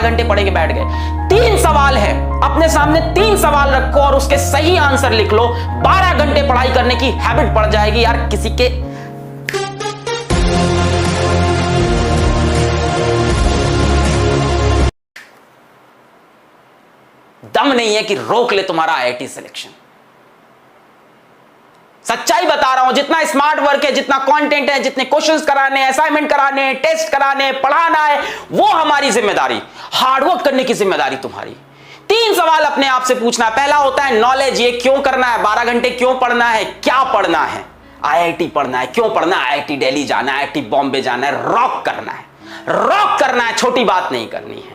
घंटे पढ़ के बैठ गए। 3 सवाल है, अपने सामने 3 सवाल रखो और उसके सही आंसर लिख लो। 12 घंटे पढ़ाई करने की हैबिट पड़ जाएगी यार। किसी के दम नहीं है कि रोक ले तुम्हारा आईआईटी सिलेक्शन। सच्चाई बता रहा हूं, जितना स्मार्ट वर्क है, जितना कंटेंट है, जितने क्वेश्चंस कराने हैं, असाइनमेंट कराने हैं, टेस्ट कराने हैं, पढ़ाना है, वो हमारी जिम्मेदारी। हार्डवर्क करने की जिम्मेदारी तुम्हारी। 3 सवाल अपने आप से पूछना। पहला होता है नॉलेज, ये क्यों करना है, 12 घंटे क्यों पढ़ना है, क्या पढ़ना है, आईआईटी पढ़ना है, क्यों पढ़ना है, आईआईटी दिल्ली जाना है, आईआईटी बॉम्बे जाना है, रॉक करना है। रॉक करना है, छोटी बात नहीं करनी है।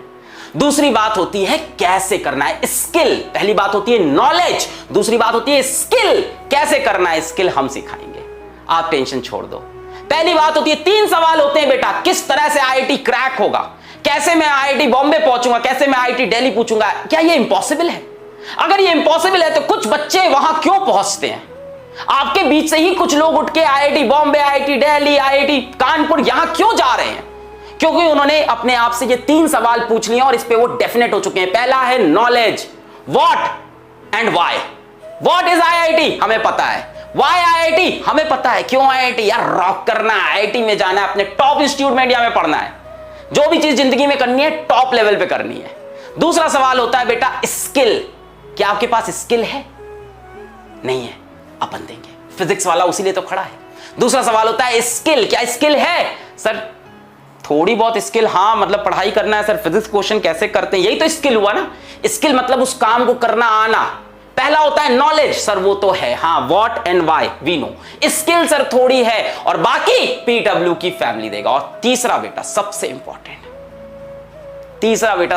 दूसरी बात होती है कैसे करना है, स्किल। पहली बात होती है नॉलेज, दूसरी बात होती है स्किल। कैसे करना है, स्किल हम सिखाएंगे, आप टेंशन छोड़ दो। पहली बात होती है 3 सवाल होते हैं बेटा, किस तरह से आईआईटी क्रैक होगा, कैसे मैं आईआईटी बॉम्बे पहुंचूंगा, कैसे मैं आईआईटी दिल्ली पूछूंगा। क्या ये इंपॉसिबल है? अगर ये इंपॉसिबल है तो कुछ बच्चे वहां क्यों पहुंचते हैं? आपके बीच से ही कुछ लोग उठ के IIT Bombay, IIT Delhi, IIT Kanpur यहां क्यों जा रहे हैं? क्योंकि उन्होंने अपने आप से ये 3 सवाल पूछ लिए और इस पे वो डेफिनेट हो चुके हैं। पहला है knowledge, what and why. What is IIT, हमें पता है। व्हाई आईआईटी, हमें पता है। क्यों आईआईटी? यार रॉक करना है, आईआईटी में जाना है, अपने टॉप इंस्टीट्यूट में इंडिया में पढ़ना है। जो भी चीज जिंदगी में करनी है टॉप लेवल पे करनी है। दूसरा सवाल होता है बेटा स्किल। क्या आपके पास स्किल है? नहीं है, अपन देंगे। फिजिक्स वाला उसीलिए तो खड़ा है। दूसरा सवाल होता है स्किल। क्या स्किल है? सर थोड़ी बहुत स्किल, हाँ मतलब पढ़ाई करना है। सर फिजिक्स क्वेश्चन कैसे करते हैं, यही तो स्किल हुआ ना। स्किल मतलब उस काम को करना आना। पहला होता है नॉलेज, सर वो तो है, हाँ what and why we know. Skill sir थोड़ी है और बाकी पीडब्ल्यू की फैमिली देगा। और तीसरा बेटा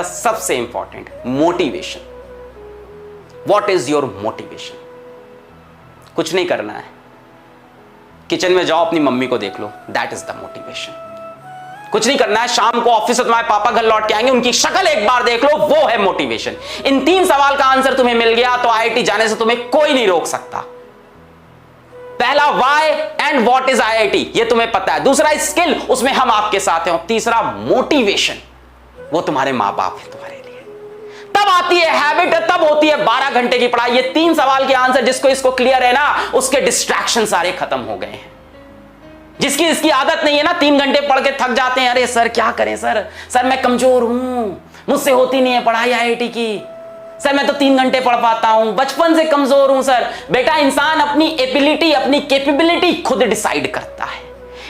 सबसे important, motivation. What is your motivation? कुछ नहीं करना है, किचन में जाओ अपनी मम्मी को देख लो, दैट इज द मोटिवेशन। कुछ नहीं करना है, शाम को ऑफिस से तुम्हारे पापा घर लौट के आएंगे, उनकी शक्ल एक बार देख लो, वो है मोटिवेशन। इन 3 सवाल का आंसर तुम्हें मिल गया तो आईआईटी जाने से तुम्हें कोई नहीं रोक सकता। पहला why and what is IIT, ये तुम्हें पता है। दूसरा स्किल, उसमें हम आपके साथ हैं। और तीसरा मोटिवेशन, वो तुम्हारे मां बाप है तुम्हारे लिए। तब आती है हैबिट, तब होती है 12 घंटे की पढ़ाई। ये 3 सवाल के आंसर जिसको इसको क्लियर है ना, उसके डिस्ट्रैक्शन सारे खत्म हो गए हैं। जिसकी इसकी आदत नहीं है ना, 3 घंटे पढ़ के थक जाते हैं, अरे सर क्या करें सर मैं कमजोर हूं, मुझसे होती नहीं है पढ़ाई आईआईटी की, सर मैं तो 3 घंटे पढ़ पाता हूं, बचपन से कमजोर हूं। सर बेटा इंसान अपनी एबिलिटी, अपनी कैपेबिलिटी खुद डिसाइड करता है।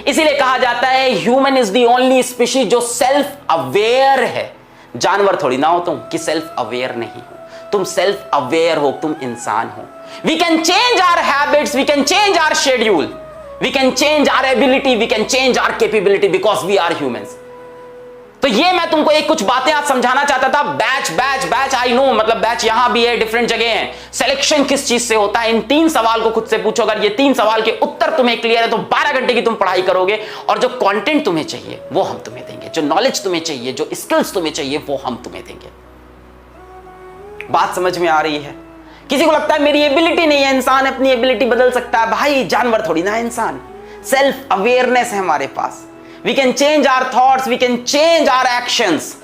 इसीलिए कहा जाता है human is the only species जो सेल्फ अवेयर है। जानवर थोड़ी ना हो तुम कि सेल्फ अवेयर नहीं हो, तुम सेल्फ अवेयर हो, तुम इंसान हो। We can change our habits, we can change our schedule, we can change our ability, we can change our capability because we are humans। तो ये मैं तुमको एक कुछ बातें आज समझाना चाहता था। बैच आई नो, मतलब बैच यहां भी है, डिफरेंट जगह है। सिलेक्शन किस चीज से होता है, इन 3 सवाल को खुद से पूछो। अगर ये 3 सवाल के उत्तर तुम्हें क्लियर है तो 12 घंटे की तुम पढ़ाई करोगे और जो कंटेंट तुम्हें चाहिए वो हम तुम्हें देंगे, जो नॉलेज तुम्हें चाहिए, जो स्किल्स तुम्हें चाहिए वो हम तुम्हें देंगे। बात समझ में आ रही है? किसी को लगता है मेरी एबिलिटी नहीं है, इंसान अपनी एबिलिटी बदल सकता है। भाई जानवर थोड़ी ना है इंसान, सेल्फ अवेयरनेस है हमारे पास। We can change our thoughts, we can change our actions.